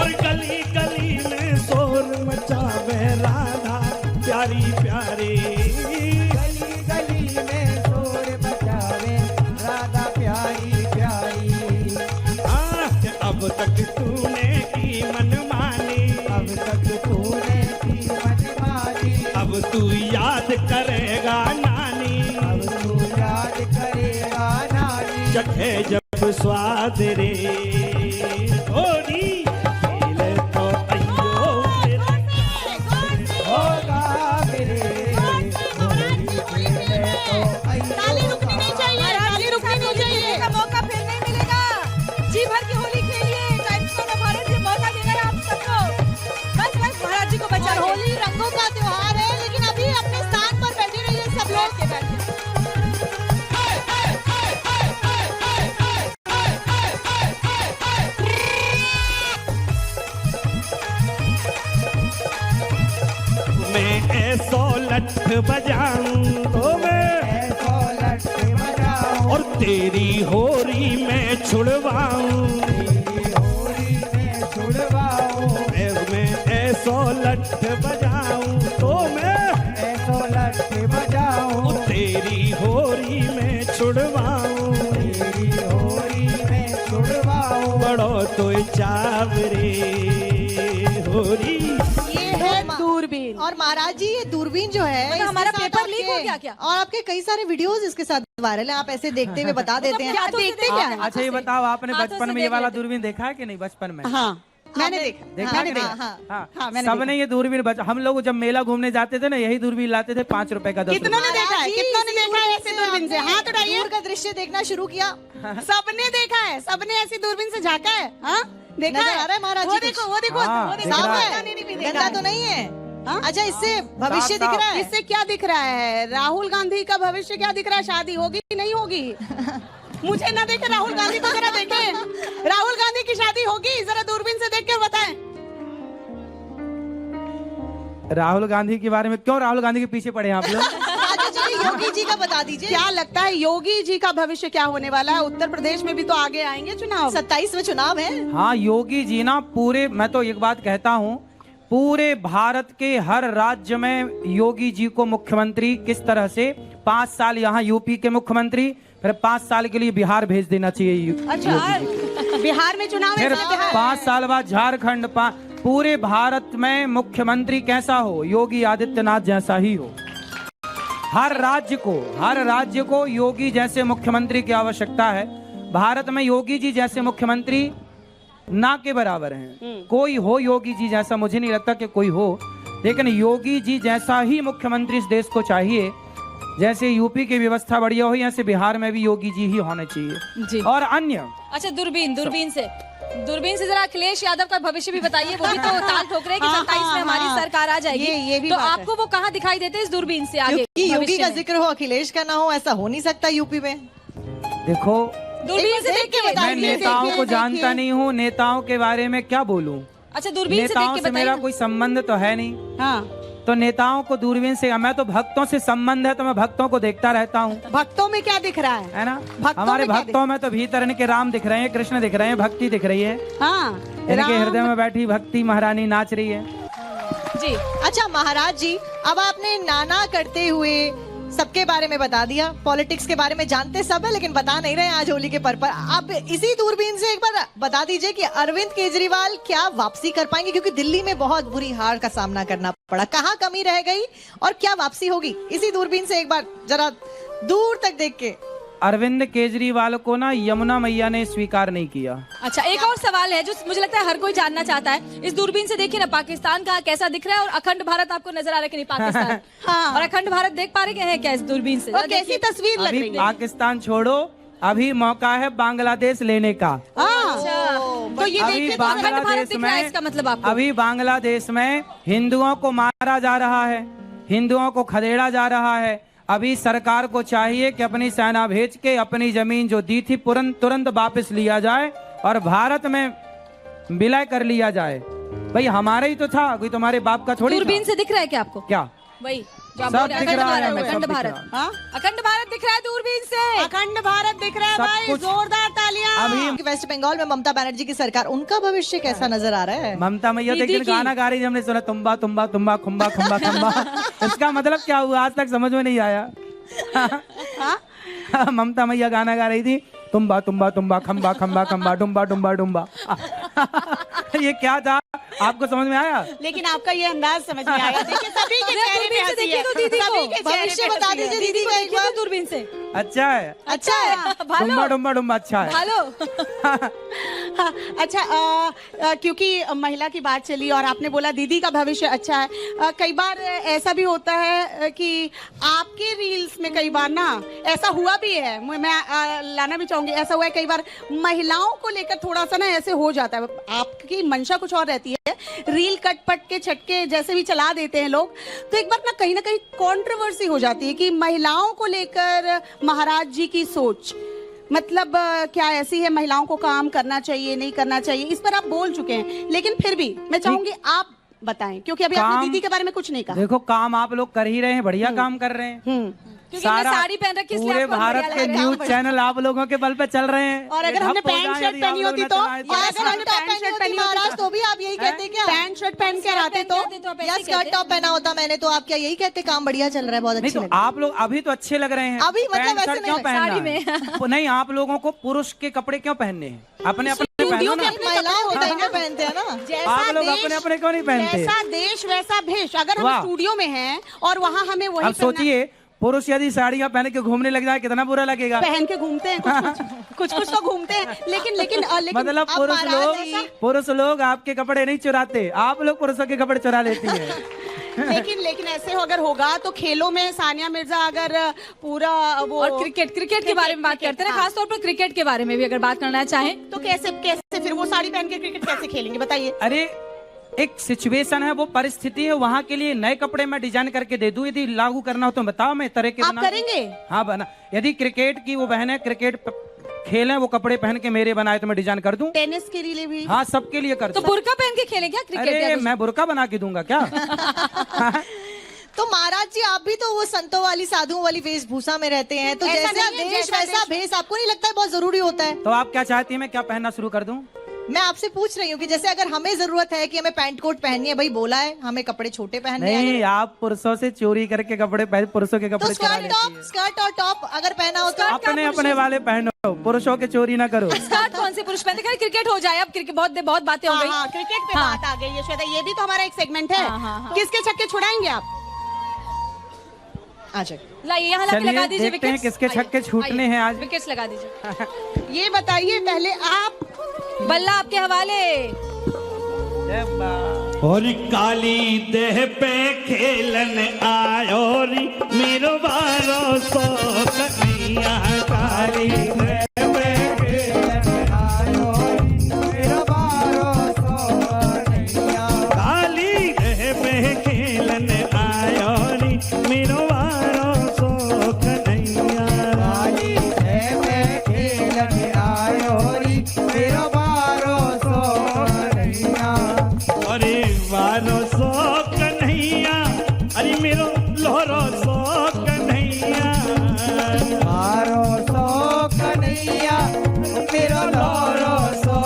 और गली गली में शोर मचावे राधा प्यारी प्यारी। गली गली में शोर मचावे राधा प्यारी प्यारी। अब तक तूने की मनमानी। अब तक तूने की मनमानी। अब तू याद करेगा नानी। अब तू याद करेगा नानी। चखे जब स्वाद रे होली खेले तो अयो मेरे होगा मेरे। ताली रुकनी नहीं चाहिए, ताली रुकनी नहीं चाहिए। का मौका फिर नहीं मिलेगा। जी भर की होली खेलिए। टाइम्स ऑफ भारत से मौका दे रहा है आप सबको। बस बस महाराज जी को बचा लो। होली रंगों का त्योहार है लेकिन अभी अपने स्थान पर बैठे रहिए सब लोग के बैठे। मैं ऐसो लठ बजाऊं तो मैं ऐसो लठ बजाऊं और तेरी होरी में छुड़वाऊं। तेरी होली में छुड़वाऊं। लठ बजाऊं तो मैं ऐसो लठ बजाऊं तेरी होरी में छुड़वाऊं तेरी होरी में छुड़वाऊं बड़ो तो चावरे होरी। ये है दूरबीन। और महाराज जी ये दूरबीन जो है मतलब इसके हमारा साथ पेपर लीक हो आपके- गया क्या? और आपके कई सारे वीडियोस इसके साथ वायरल हैं, आप ऐसे देखते हुए बता देते हैं। क्या देखते क्या है? अच्छा ये बताओ, आपने हाथों बचपन से में ये देख वाला लेते। दूरबीन देखा है कि नहीं बचपन में? हाँ मैंने देखा। देखा हाँ, कि नहीं? हाँ, हाँ। हाँ, हाँ, मैंने सबने ये दूरबीन हम लोग जब मेला घूमने जाते थे ना, यही दूरबीन लाते थे, 5 रुपए का 10 कितनों ने देखा है? महाराज जी, कितनों ने इसी देखा है ऐसे दूरबीन से? हाथ उठाइए। दूर का दृश्य देखना शुरू किया। सबने देखा है, सबने ऐसी दूरबीन से झांका है। हाँ देखा नजर आ रहा है महाराज वो जी देखो कुछ? वो देखो हाँ, वो दिख देखो। रहा साफ है। है, गंदा तो नहीं है। हाँ? अच्छा इससे भविष्य दिख साफ, रहा है। इससे क्या दिख रहा है? राहुल गांधी का भविष्य क्या दिख रहा है? शादी होगी कि नहीं होगी? मुझे ना देखे, राहुल गांधी को जरा देखे। राहुल गांधी की शादी होगी? जरा दूरबीन से देख कर बताएं। राहुल गांधी के बारे में क्यों राहुल गांधी के पीछे पड़े हैं आप लोग? अच्छा चलिए योगी जी का बता दीजिए। क्या लगता है योगी जी का भविष्य क्या होने वाला है? उत्तर प्रदेश में भी तो आगे आएंगे चुनाव। 27 में चुनाव है। हाँ, योगी जी ना पूरे, मैं तो एक बात कहता हूँ, पूरे भारत के हर राज्य में योगी जी को मुख्यमंत्री किस तरह से 5 साल यहाँ यूपी के मुख्यमंत्री, फिर 5 साल के लिए बिहार भेज देना चाहिए अच्छा बिहार में चुनाव है, फिर बिहार 5 साल बाद झारखंड, पूरे भारत में मुख्यमंत्री कैसा हो? योगी आदित्यनाथ जैसा ही हो। हर राज्य को योगी जैसे मुख्यमंत्री की आवश्यकता है। भारत में योगी जी जैसे मुख्यमंत्री ना के बराबर हैं। कोई हो योगी जी जैसा, मुझे नहीं लगता कि कोई हो, लेकिन योगी जी जैसा ही मुख्यमंत्री इस देश को चाहिए। जैसे यूपी की व्यवस्था बढ़िया हुई, ऐसे बिहार में भी योगी जी ही होने चाहिए। जी। और अन्य अच्छा दूरबीन से जरा अखिलेश यादव का भविष्य भी बताइए। वो भी तो ताल ठोक रहे हैं कि हाँ, 27 में हमारी हाँ, सरकार आ जाएगी। ये भी तो बात है। आपको वो कहाँ दिखाई देते हैं इस दूरबीन से आगे? क्योंकि योगी भविष्य का में? जिक्र हो, अखिलेश का ना हो, ऐसा हो नहीं सकता यूपी में। देखो, दूरबीन से देख के मैं बताइए। नेताओं को जानता नहीं हूँ, नेताओं के बारे में क्या बोलूं? अच्छा दूरबीन से देख नेताओं के से मेरा बताइए। कोई संबंध तो है नहीं, हाँ तो नेताओं को दूरबीन से, मैं तो भक्तों से संबंध है तो मैं भक्तों को देखता रहता हूँ, भक्तों में क्या दिख रहा है? है ना? भक्तों हमारे में क्या भक्तों में तो भीतर इनके राम दिख रहे हैं, कृष्ण दिख रहे हैं, भक्ति दिख रही है। हाँ इनके हृदय में बैठी भक्ति महारानी नाच रही है। जी अच्छा महाराज जी, अब आपने नाना करते हुए सबके बारे में बता दिया, पॉलिटिक्स के बारे में जानते सब है लेकिन बता नहीं रहे आज होली के पर्व पर। आप इसी दूरबीन से एक बार बता दीजिए कि अरविंद केजरीवाल क्या वापसी कर पाएंगे, क्योंकि दिल्ली में बहुत बुरी हार का सामना करना पड़ा। कहाँ कमी रह गई और क्या वापसी होगी? इसी दूरबीन से एक बार जरा दूर तक देख के। अरविंद केजरीवाल को ना यमुना मैया ने स्वीकार नहीं किया। अच्छा एक और सवाल है जो मुझे लगता है हर कोई जानना चाहता है। इस दूरबीन से देखिए ना, पाकिस्तान का कैसा दिख रहा है और अखंड भारत आपको नजर आ रहा है कि नहीं? पाकिस्तान हाँ। और अखंड भारत देख पा रहे हैं क्या इस दूरबीन से? और कैसी तस्वीर लग अभी रही है? पाकिस्तान छोड़ो, अभी मौका है बांग्लादेश लेने का। हाँ तो ये अभी देखिए तो अखंड भारत बांग्लादेश दिख रहा है, में, इसका मतलब आपको? अभी बांग्लादेश में हिंदुओं को मारा जा रहा है, हिंदुओं को खदेड़ा जा रहा है। अभी सरकार को चाहिए कि अपनी सेना भेज के अपनी जमीन जो दी थी तुरंत वापस लिया जाए और भारत में विलय कर लिया जाए। भाई हमारा ही तो था, कोई तुम्हारे बाप का थोड़ी दूरबीन था। से दिख रहा है क्या आपको? क्या वही जो आप सब बोल रहे हैं, दिख रहा है, अखंड सब दिख भारत, रहा है। हाँ? अखंड भारत दिख रहा है दूरबीन से। अखंड भारत दिख रहा है सब भाई, कुछ। जोरदार तालियां। अभी वेस्ट बंगाल में ममता बनर्जी की सरकार, उनका भविष्य कैसा नजर आ रहा है? ममता मैया तो एक दीदी दिन की। गाना गा रही थी, हमने सुना तुम्बा तुम्बा तुम्बा खुम्बा खुम्बा खुम्बा। इसका मतलब क्या हुआ आज तक समझ में नहीं आया। ममता मैया गाना गा रही थी, तुम्बा तुम्बा तुम्बा खम्बा खम्बा खम्बा डुम्बा डुम्बा डुम्बा। ये क्या था, आपको समझ में आया? लेकिन आपका ये अंदाज समझ में आया। देखिए सभी के चेहरे पे दूरबीन से हंसी देखिए है। तो दीदी सभी को के चेहरे भविष्य पे बता हंसी है। दीजिए दीदी दीदी को का एक देखिए बार। तो दूरबीन से। अच्छा है, अच्छा है। तुम्बा भालो डुम्बा डुम्बा अच्छा है। भालो हाँ, अच्छा क्योंकि महिला की बात चली और आपने बोला दीदी का भविष्य अच्छा है। कई बार ऐसा भी होता है कि आपके रील्स में कई बार ना ऐसा हुआ भी है, मैं लाना भी चाहूंगी, ऐसा हुआ है कई बार महिलाओं को लेकर थोड़ा सा ना ऐसे हो जाता है। आपकी मंशा कुछ और रहती है, रील कट पट के छटके जैसे भी चला देते हैं लोग, तो एक बार ना कहीं कंट्रोवर्सी हो जाती है कि महिलाओं को लेकर महाराज जी की सोच, मतलब क्या ऐसी है, महिलाओं को काम करना चाहिए नहीं करना चाहिए, इस पर आप बोल चुके हैं, लेकिन फिर भी मैं चाहूंगी आप बताएं, क्योंकि अभी आपने काम- दीदी के बारे में कुछ नहीं कहा। देखो काम आप लोग कर ही रहे हैं, बढ़िया काम कर रहे हैं। क्योंकि मैं साड़ी पहन रखी इसलिए पूरे आपको भारत बढ़िया के लग रहा है। न्यूज चैनल आप लोगों के बल पे चल रहे हैं। और अगर हमने पैंट शर्ट पहनी होती तो, या अगर हमने पैंट शर्ट पहनी महाराज तो भी आप यही कहते क्या? पैंट शर्ट पहन के आते तो, या स्कर्ट टॉप पहना होता मैंने तो आप क्या यही कहते काम बढ़िया चल रहा है, बहुत नहीं अच्छे तो लग रहे हैं। आप लोग अभी तो अच्छे लग रहे हैं, अभी मतलब पैंट वैसे शर्ट नहीं क्यों लग- पहनना साड़ी है? नहीं, आप लोगों को पुरुष के कपड़े क्यों पहनने हैं? अपने अपने पहनो स्टूडियो ना। के महिलाएं होता है क्या पहनते हैं ना। जैसा आप लोग देश- अपने अपने क्यों नहीं पहनते? जैसा देश वैसा भेष। अगर हम वाह। स्टूडियो में हैं और वहाँ हमें वही अब सोचिए, पुरुष यदि साड़ियाँ पहन के घूमने लग जाए कितना बुरा लगेगा। पहन के घूमते हैं, कुछ तो घूमते हैं, लेकिन मतलब अब पुरुष महाराज पुरुष लोग आपके कपड़े नहीं चुराते, आप लोग पुरुषों के कपड़े चुरा लेती हैं। लेकिन ऐसे अगर होगा तो खेलों में सानिया मिर्जा अगर पूरा वो और क्रिकेट के बारे में बात करते हैं ना, खासतौर पर क्रिकेट के बारे में भी अगर बात करना चाहें तो कैसे फिर वो साड़ी पहन के क्रिकेट कैसे खेलेंगे बताइए? अरे एक सिचुएशन है, वो परिस्थिति है, वहाँ के लिए नए कपड़े मैं डिजाइन करके दे दूं, यदि लागू करना हो तो बताओ, मैं तरह के आप बना करेंगे? हाँ बना। यदि क्रिकेट की वो बहन है, क्रिकेट खेलें, वो कपड़े पहन के मेरे बनाए तो मैं डिजाइन कर दूं। टेनिस के लिए भी? हाँ, सबके लिए कर तो दूं। बुर्का पहन के खेले क्या क्रिकेट? अरे मैं बुर्का बना के दूंगा क्या? तो महाराज जी आप भी तो वो संतों वाली साधुओं वाली वेशभूषा में रहते हैं, तो ऐसा जैसा नहीं है, देश जैसा वैसा देश। भेष आपको नहीं लगता है बहुत जरूरी होता है? तो आप क्या चाहती हैं, मैं क्या पहनना शुरू कर दूं? मैं आपसे पूछ रही हूँ कि जैसे अगर हमें जरूरत है कि हमें पैंट कोट पहननी है, भाई बोला है हमें कपड़े छोटे पहनने हैं, नहीं, आप पुरुषों से चोरी करके कपड़े पुरुषों के तो कपड़े चुरा लेती हैं। स्कर्ट और टॉप अगर पहना हो तो अपने अपने वाले पहनो, पुरुषों के चोरी ना करो। स्कर्ट कौन से पुरुष पहनते? क्रिकेट हो जाए, अब क्रिकेट बहुत बातें हो हाँ, गई। हाँ, क्रिकेट पे हाँ। बात आ गई है श्वेता, ये भी तो हमारा एक सेगमेंट है। हाँ, हाँ। किसके छक्के छुड़ाएंगे आप? आ जाए। लाइए यहाँ लाके चलिए, लगा दीजिए देखते हैं विकेट्स। किसके छक्के छूटने हैं आज। विकेट्स लगा दीजिए। ये बताइए पहले आप। बल्ला आपके हवाले। और काली देह पे खेलन आयो री मेरो बारो सो कन्हैया, काली देह पे खेलन आयो री मेरो बारो सो कन्हैया, काली देह पे खेलन आयो री मेरो बारो सो कन्हैया, काली देह पे खेलन आयो री मेरो बारो सो कन्हैया, अरे बारो सो कन्हैया, अरे मेरो लोहरो सो कन्हैया, बारो सो कन्हैया, मेरो लोहरो सो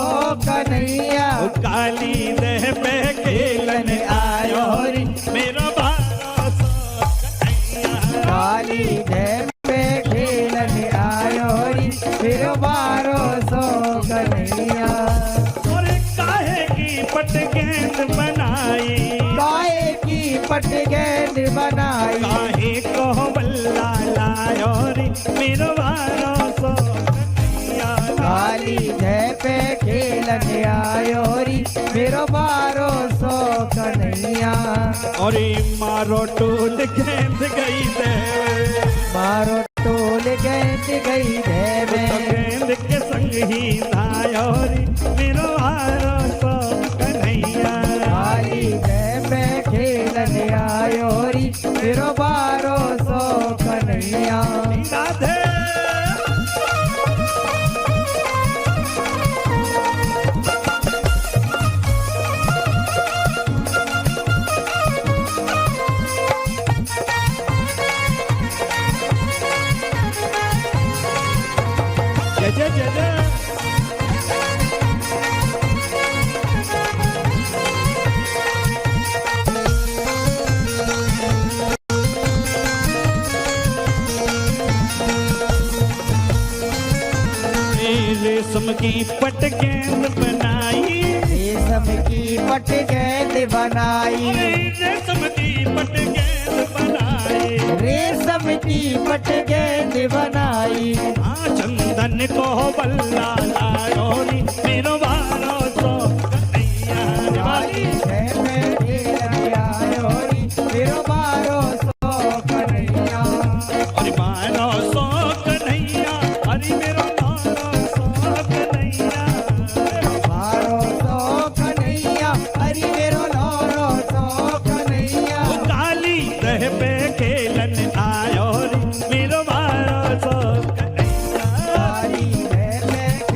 कन्हैया, काली देह पे खेलन आयो रे मेरो बारो सो कन्हैया, काली देह पे खेलन आयो रे मेरो बारो सो कन्हैया, और काहे की पट गेंद बनाई, काहे की पट गेंद बनाई, काहे को बल्ला लायो रे मेरो बारो सो कन्हैया, काली देह पे खेलन आयो रे मेरो बारो सो कन्हैया, और मारो टूल गेंद गई दे, मारो टूल गेंद गई दे, गेंद के संग ही लायो रे मेरो बारो सो कन्हैया, काली देह पे खेलन आयो रे मेरो बारो सो कन्हैया, राधे। जय जय जय जय। रेशम की पट गेंद बनाई, रेशम की पट गेंद बनाई, रेशम की पट गेंद बनाई, रेशम की पट गेंद बनाई, चंदन को बल्ला लायो रे मेरो बारो सो कन्हैया, काली देह पे खेलन आयो रे मेरो बारो सो कन्हैया, अरे बारो सो कन्हैया, अरे मेरो बारो सो कन्हैया, बारो सो कन्हैया, अरे मेरो बारो सो कन्हैया, काली देह पे खेलन आयो रे मेरो बारो सो कन्हैया, काली देह पे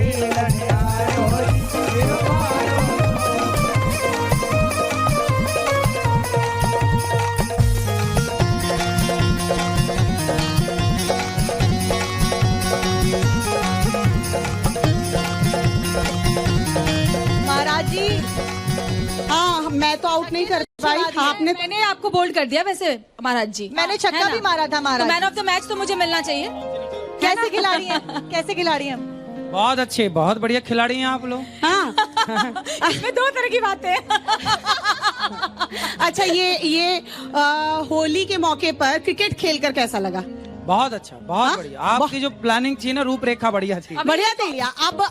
ब्रेक नहीं कर पाई। आपने मैंने आपको बोल्ड कर दिया वैसे महाराज जी। मैंने छक्का है ना? भी मारा था महाराज। मैन ऑफ द मैच तो मुझे मिलना चाहिए। कैसे खिलाड़ी हैं? कैसे खिलाड़ी हैं? बहुत अच्छे, बहुत बढ़िया खिलाड़ी हैं आप लोग। हाँ इसमें दो तरह की बातें हैं। अच्छा, ये होली के मौके पर क्रिकेट खेलकर कैसा लगा? बहुत अच्छा, बहुत बढ़िया। आपकी जो प्लानिंग थी ना, रूपरेखा बढ़िया थी। बढ़िया थी। अब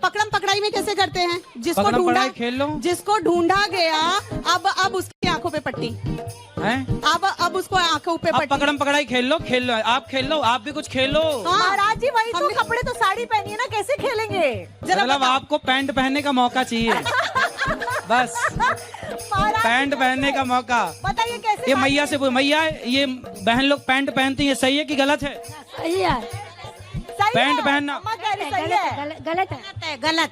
पकड़म पकड़ाई में कैसे करते हैं? जिसको पकड़म ढूंढा पकड़ाई खेल लो। जिसको ढूंढा गया, अब उसकी आंखों पे पट्टी हैं? अब उसको आंखों पे अब पट्टी। पकड़म पकड़ाई खेल लो, आप खेल लो, आप भी कुछ खेलो। महाराज जी वही तो, कपड़े तो साड़ी पहनी है ना, कैसे खेलेंगे? मतलब आपको पैंट पहनने का मौका चाहिए। बस पैंट पहनने का मौका। बताइए कैसे? ये मैया से मैया, ये बहन लोग पैंट पहनती है, सही है कि गलत है? सही पैंट है। पहनना अम्मा कह रही सही है। गलत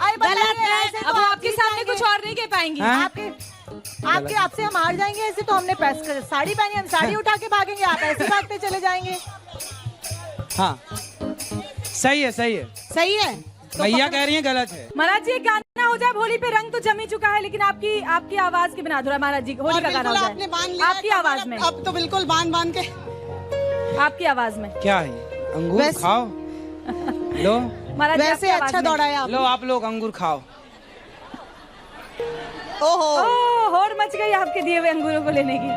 आई बताइए, ऐसे तो अब आपके सामने कुछ और नहीं कह पाएंगी। हैं? आपसे हम हार जाएंगे। ऐसे तो हमने साड़ी पहनी, हम साड़ी उठा के भागेंगे, आप ऐसे भागते चले जाएंगे। हाँ सही है, सही है। सही है। भैया कह रही है गलत है। महाराज जी एक गाना हो जाए। होली पे रंग तो जमी चुका है, लेकिन आपकी आवाज के बिना अधूरा। महाराज जी होली का गाना हो आपने बांध जाए लिया आपकी आवाज में। अब तो बिल्कुल बांध के। आपकी आवाज में। क्या है? अंगूर खाओ लो। महाराज जी, वैसे आपकी आवाज अच्छा में। दौड़ा है आप। लो आप लोग अंगूर खाओ। ओहो, ओह, होड़ मच गई आपके दिए हुए अंगूरों को लेने की।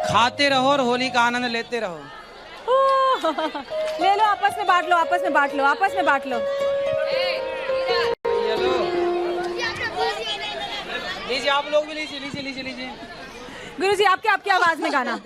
खाते रहो और होली का आनंद लेते रहो। ओह, ले लो, आपस में बांट लो, आपस में बांट लो, आपस में बांट लो। ये लो। लीजिए, आप लोग भी लीजिए। गुरुजी आपकी आवाज में गाना।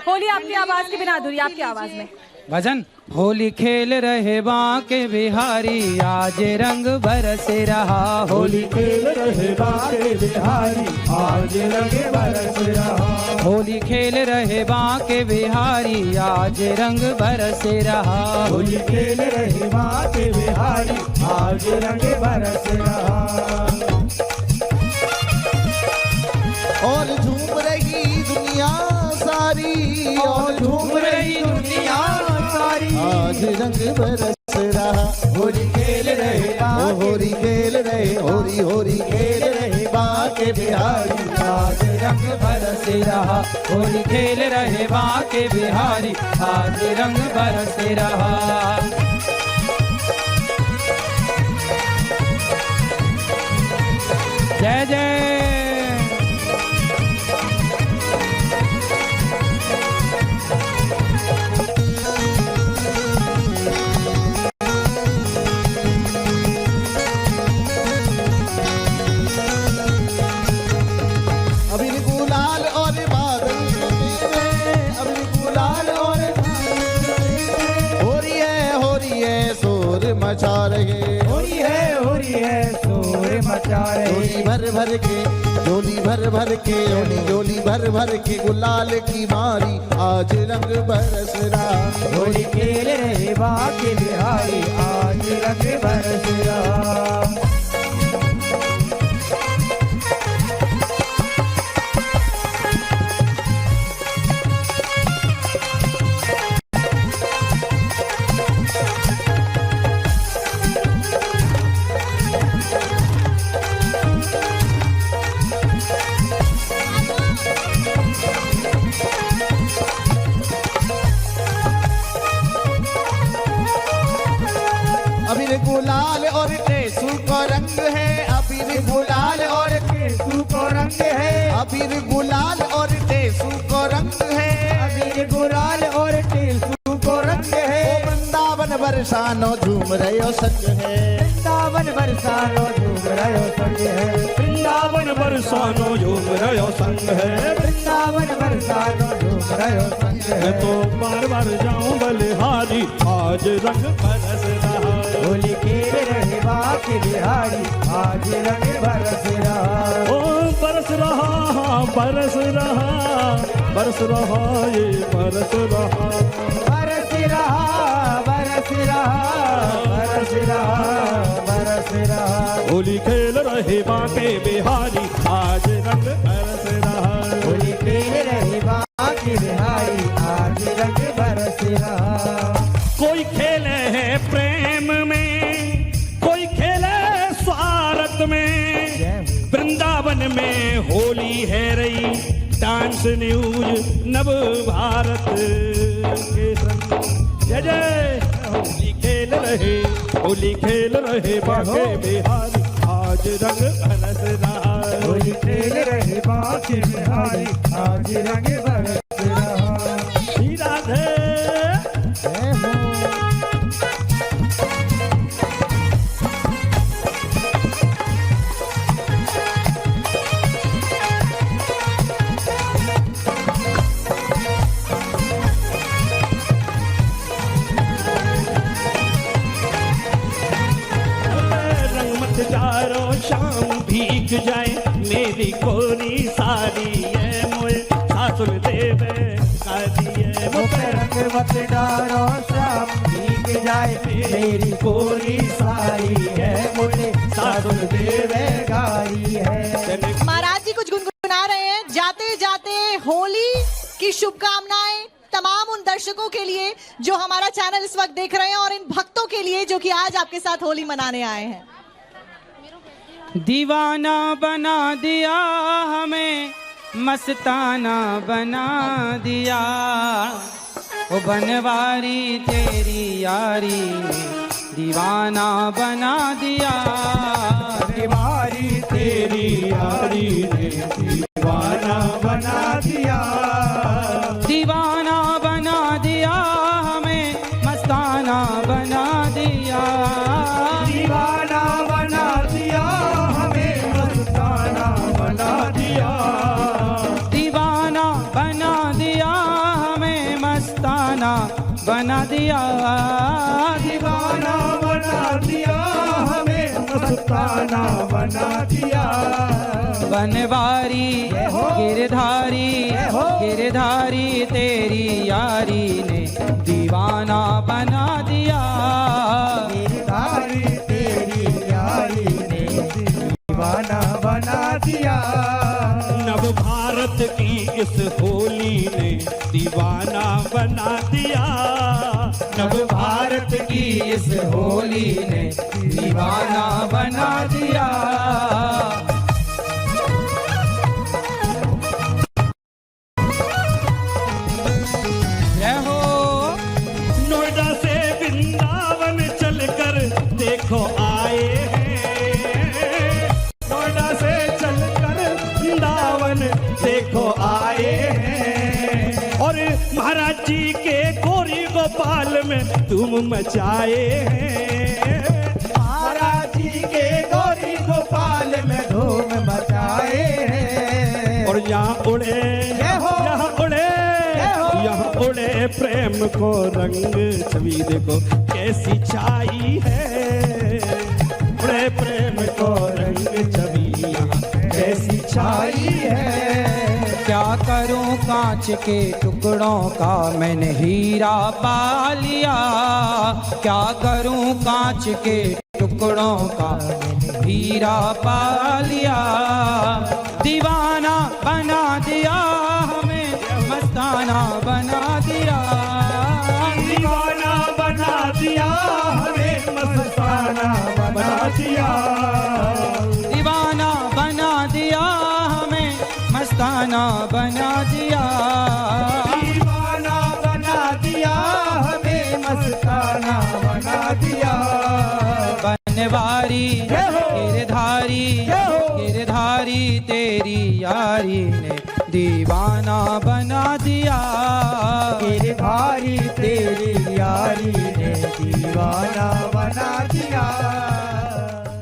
होली आपकी आवाज के बिना अधूरी, आपकी आवाज में भजन। होली खेल रहे बांके बिहारी, आज रंग बरस रहा। होली खेल रहे बाके बिहारी, आज रंग बरस रहा। होली खेल रहे बांके बिहारी, आज रंग बरस रहा। होली खेल रहे बाके बिहारी, आज रंग बरस रहा। और झूम रही दुनिया सारी, और झूम रही दुनिया सारी, आज रंग बरस रहा। होली खेल रहे होली खेल रहे, होली खेल रहे बाके बिहारी, आज रंग बरस रहा। होली खेल रहे बांके बिहारी, आज रंग बरस रहा। जय जय। अबीर गुलाल और बादल तेरे, अबीर गुलाल और हो रही है शोर मचा रहे। हो रही है शोर मचा झोली रहे। भर भर के, झोली भर भर के, झोली भर भर के गुलाल की मारी, आज रंग बरस रहा। होली खेल रहे बाके बिहारी, आज रंग बरस रहा। अबीर गुलाल और टेसू का रंग है, अबीर गुलाल और केसू को रंग है, अबीर गुलाल और टेसू का रंग है। अबीर गुलाल और केसू को रंग है। ओ वृंदावन बरसानो झूम रहे संग है। वृंदावन बरसानो झूम रहो संग है। वृंदावन बरसानो झूम रहो संग है। वृंदावन बरसानो झूम रहो संग है। मैं तो बार बार जाऊं बलिहारी, आज रंग बरस रहा। होली खेल रहे बाके बिहारी, आज रंग बरस रहा। ओ बरस रहा, बरस रहा, बरस रहा, ये बरस रहा। बरस रहा, बरस रहा, बरस रहा, बरस रहा। होली खेल रहे बाके बिहारी, आज रंग बरस रहा। होली खेल रहे बाके बिहारी, आज रंग बरस रहा। कोई खेले है प्रेम में, कोई खेले स्वार्थ में, फॉक्स न्यूज नव भारत के संग जय जय होली खेल रहे बाके बिहारी आज रंग बरस रहा होली खेल रहे बाके बिहारी आज रंग बरस रहा। श्री राधे जय हो। चारों शाम भीग जाए मेरी कोरी सारी है मोए सासुर देवे कादी है रंग मत डारो श्याम भीग जाए मेरी कोरी सारी है मोटे सासुर देवे गारी है। महाराज जी कुछ गुनगुना रहे हैं। जाते जाते होली की शुभकामनाएं तमाम उन दर्शकों के लिए जो हमारा चैनल इस वक्त देख रहे हैं और इन भक्तों के लिए जो कि आज आपके साथ होली मनाने आए हैं। दीवाना बना दिया हमें, मस्ताना बना दिया, ओ बनवारी तेरी यारी दीवाना बना दिया। बनवारी तेरी यारी ने दीवाना बना दिया। दीवाना बना दिया हमें, मस्ताना बना दिया। दीवाना बना दिया हमें, मस्ताना बना दिया। दीवाना बना दिया हमें, मस्ताना बना दिया। दीवाना बना दिया हमें, मस्ताना बना दिया। बनवारी गिरधारी गिरधारी तेरी यारी ने दीवाना बना दिया। गिरधारी तेरी यारी ने दीवाना बना दिया। नव भारत की इस होली ने दीवाना बना दिया। नव भारत की इस होली ने दीवाना बना दिया। जय हो। नोएडा से वृंदावन चलकर देखो आए हैं। नोएडा से चलकर वृंदावन देखो आए हैं। और महाराज जी के गोरी गोपाल में धूम मचाए हैं। महाराज जी के गौरी गोपाल में धूम मचाए हैं। और यहाँ उड़े यहाँ उड़े प्रेम को रंग छवि देखो कैसी छाई है। उड़े प्रेम को रंग छवि यहाँ कैसी छाई है। क्या करूं कांच के टुकड़ों का मैंने हीरा पा लिया। क्या करूं कांच के टुकड़ों का हीरा पा लिया। दीवाना बना दिया हमें, मस्ताना बना दिया। दीवाना बना दिया हमें, मस्ताना बना दिया। दीवाना बना दिया हमें, मस्ताना बना दिया। दीवाना बना दिया हमें, मस्ताना बना दिया। बनवारी गिरधारी गिरधारी तेरी यारी ने दीवाना बना दिया। गिरधारी तेरी यारी ने दीवाना बना दिया।